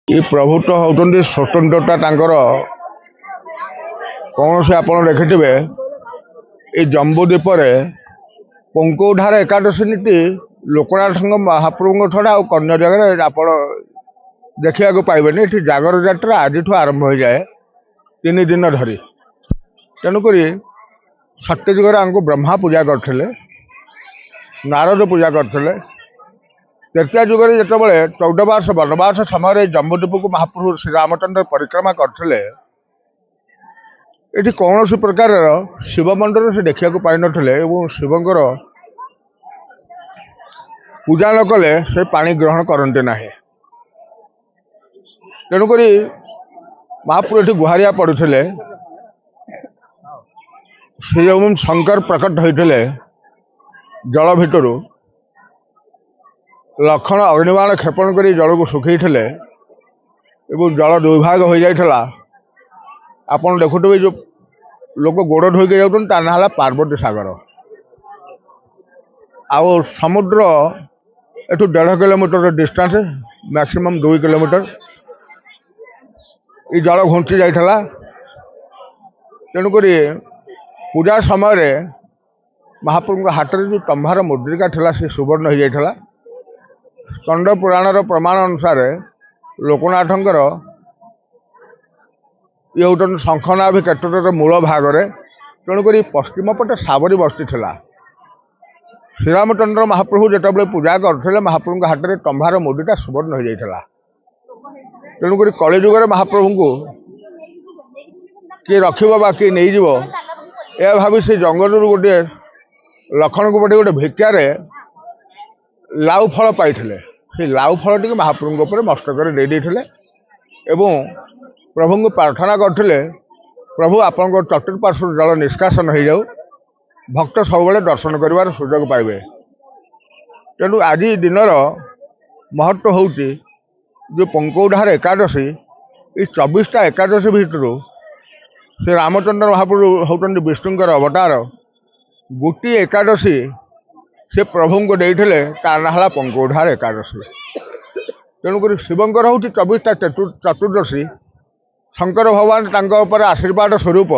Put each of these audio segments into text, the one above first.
ये प्रभु तो होती स्वतंत्रता कौन से आप देखिथे ये जम्बूद्वीप पंकोधार एकादशी नीति लोकनाथ महाप्रभु छड़ा आ कन्या जगह आप देखा पाइबे ये जागर यात्रा आज आरंभ हो जाए 3 दिन धरी। तेणुक सत्य जुगर आमको ब्रह्मा पूजा करते नारद पूजा करते तृतीय जुगर जो 14 वर्ष वनवास समय जम्बूद्वीप को महाप्रभु श्री रामचंद्र परिक्रमा करते ये कौन सी प्रकार शिव मंदिर से देखा पाई नथिले एवं शिवंकर पूजा न कले से पानी ग्रहण करते ना। तेणुक महाप्रभु ये गुहारिया पड़ुले श्री शंकर प्रकट होते जल भितर लक्षण अग्निबाण क्षेपण कर जल को सुखई जल दुर्भाग हो जाता आप देखुवे जो लोक गोड़ धोईके जाना पार्वती सागर आउ समुद्र एठू 1.5 किलोमीटर डिस्टेंस मैक्सिमम 2 किलोमीटर ये जल घुंची जाइला। तेणुक पूजा समय महाप्रभु हाथ में जो तंभार मुद्रिका था से सुवर्ण हो जाता। स्कंद पुराण प्रमाण अनुसार लोकनाथंकर ये हूँ शंखनाभि क्षेत्र मूल भागरे। तेणुक पश्चिम पटे साबरी बस्ती था। श्रीरामचंद्र महाप्रभु जो पूजा करते महाप्रभु हाथ में तंभार मुद्रिका सुवर्ण हो जाता। तेणुक कलिजुगर महाप्रभु को किए रखा किए नहीं यह भावी से जंगल गोटे लखन को पटे गोटे भिक्षार लाउ फल पाई से लाउ फल टी महाप्रभु उपर मस्तक दे एवं प्रभु को प्रार्थना करते प्रभु आपण चतुर्पार्श्व जल निष्कासन हो जाऊ भक्त सब दर्शन कर सुजोग पाइबे। तेणु आज दिनर महत्व हूँ जो पंकोधार एकादशी ये 24टा एकादशी भितर श्री रामचंद्र महाप्रभु होती विष्णुकर अवतार गोटे एकादशी से प्रभु को देते ना पंकोधार एकादशी। तेणुक शिवंकर हूँ 24टा चतुर्दशी शंकर भगवान आशीर्वाद स्वरूप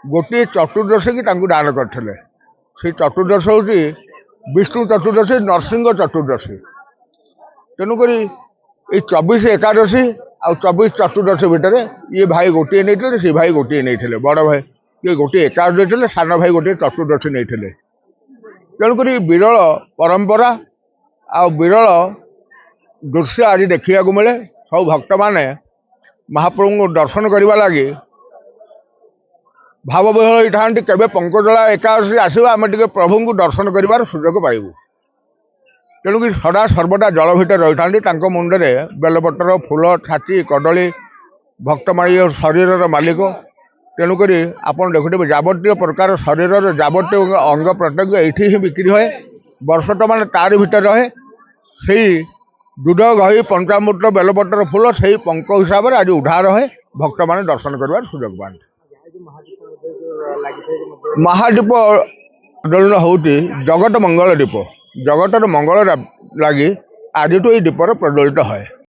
गोटे चतुर्दशी की दान करते से चतुर्दशी हूँ विष्णु चतुर्दशी नरसिंह चतुर्दशी। तेणुक ये 24 एकादशी आ 24 चतुर्दशी भितर ये भाई गोटे नहीं सी भाई गोटे नहीं बड़ भाई ये गोटे एकादशी सान भाई गोटे चतुर्दशी नहीं। तेणुक विरल परंपरा आ विरल दृश्य आज देखा मिले। सब भक्त माने महाप्रभु को दर्शन करने लगी भाव विहल था केवे पंकजला एकादशी आसो आम टे प्रभु को दर्शन कर सुजोग पाइबू। तेणुक सदा सर्वदा जल भितर रही था मुंडे बेलपटर फूल छाती कदली भक्त माड़ी शरीर मालिक। तेणुक आप देखुए जावतीय प्रकार शरीर जावतीय अंग प्रत्यंग ये ही बिक्री हुए वर्ष मान तार भीतर रहे से दूध गही पंचामृत बेलपटर फूल से पंक हिसाब से आज उठा रहे भक्त मान दर्शन कर सुजोग पाते। महादीप प्रज्वलन हूँ जगत मंगल दीप जगतर मंगल लगी आज ये दीपर प्रज्वलित है।